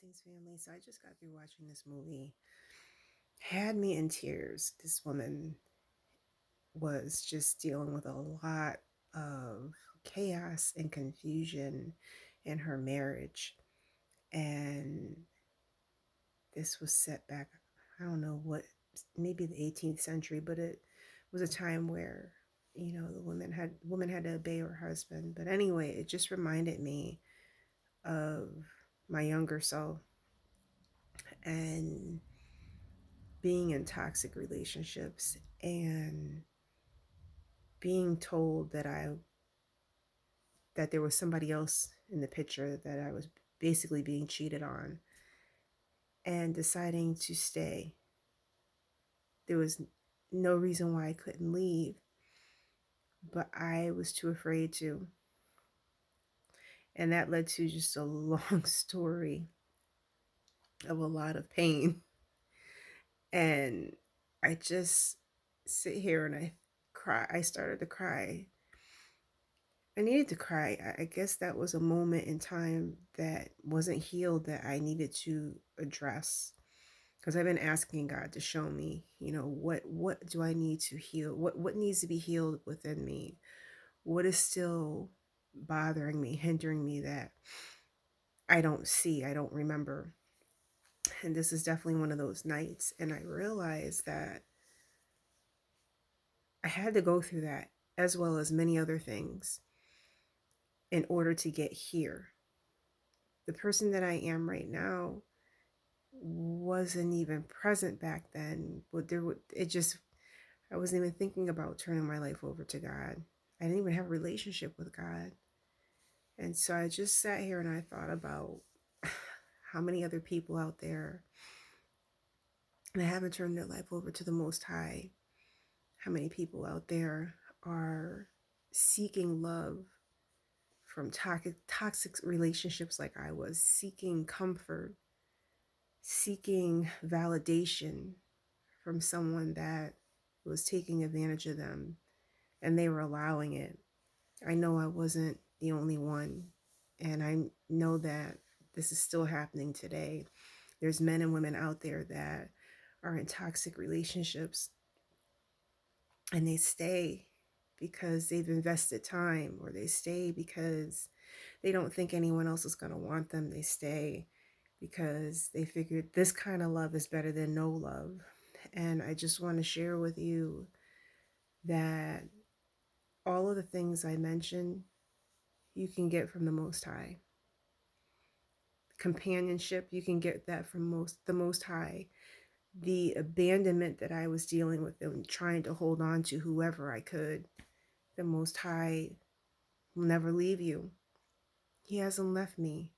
Blessings, family. So I just got through watching this movie. Had me in tears. This woman was just dealing with a lot of chaos and confusion in her marriage. And this was set back, I don't know what, maybe the 18th century, but it was a time where, the woman had to obey her husband. But anyway, it just reminded me of my younger self and being in toxic relationships and being told that there was somebody else in the picture, that I was basically being cheated on, and deciding to stay. There was no reason why I couldn't leave, but I was too afraid to. And that led to just a long story of a lot of pain. And I just sit here and I cry. I started to cry. I needed to cry. I guess that was a moment in time that wasn't healed that I needed to address, because I've been asking God to show me, what do I need to heal? What needs to be healed within me? What is still bothering me, hindering me, that I don't see, I don't remember? And this is definitely one of those nights. And I realized that I had to go through that, as well as many other things, in order to get here. The person that I am right now wasn't even present back then. But I wasn't even thinking about turning my life over to God. I didn't even have a relationship with God. And so I just sat here and I thought about how many other people out there that haven't turned their life over to the Most High. How many people out there are seeking love from toxic relationships, like I was, seeking comfort, seeking validation from someone that was taking advantage of them, and they were allowing it. I know I wasn't the only one, and I know that this is still happening today. There's men and women out there that are in toxic relationships, and they stay because they've invested time, or they stay because they don't think anyone else is going to want them. They stay because they figured this kind of love is better than no love. And I just want to share with you that all of the things I mentioned, you can get from the Most High. Companionship, you can get that from the Most High. The abandonment that I was dealing with and trying to hold on to whoever I could, the Most High will never leave you. He hasn't left me.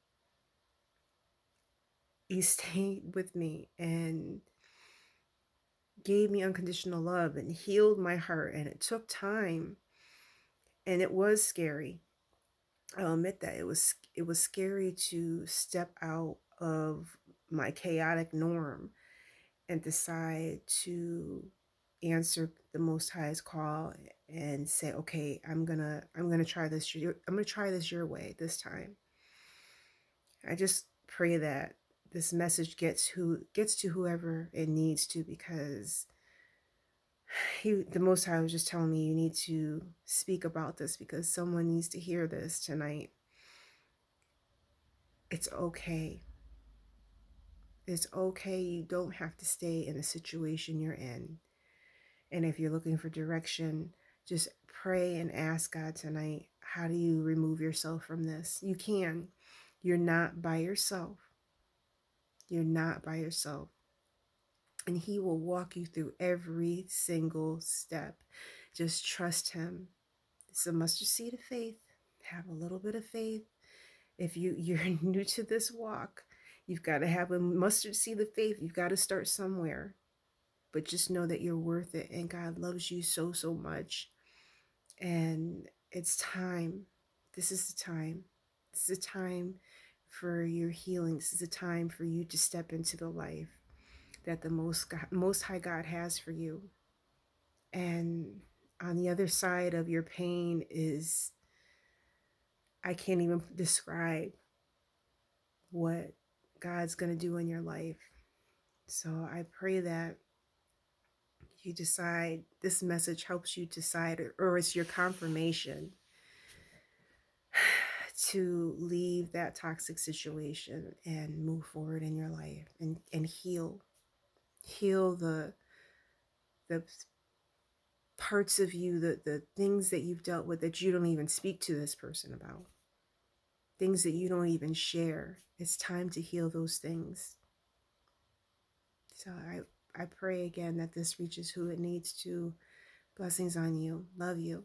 He stayed with me and gave me unconditional love and healed my heart. And it took time, and it was scary. I'll admit that it was scary to step out of my chaotic norm and decide to answer the Most High's call and say, okay, I'm gonna try this. I'm gonna try this your way this time. I just pray that this message gets to whoever it needs to, because the Most High was just telling me, you need to speak about this because someone needs to hear this tonight. It's okay. It's okay. You don't have to stay in the situation you're in. And if you're looking for direction, just pray and ask God tonight, how do you remove yourself from this? You can. You're not by yourself. You're not by yourself. And He will walk you through every single step. Just trust Him. It's a mustard seed of faith. Have a little bit of faith. If you're new to this walk, you've got to have a mustard seed of faith. You've got to start somewhere. But just know that you're worth it, and God loves you so, so much. And it's time. This is the time. This is the time for your healing. This is the time for you to step into the life that the Most High God has for you. And on the other side of your pain is, I can't even describe what God's going to do in your life. So I pray that you decide, this message helps you decide, or it's your confirmation to leave that toxic situation and move forward in your life and heal the parts of you, the things that you've dealt with that you don't even speak to this person about, things that you don't even share. It's time to heal those things. So I pray again that this reaches who it needs to. Blessings on you. Love you.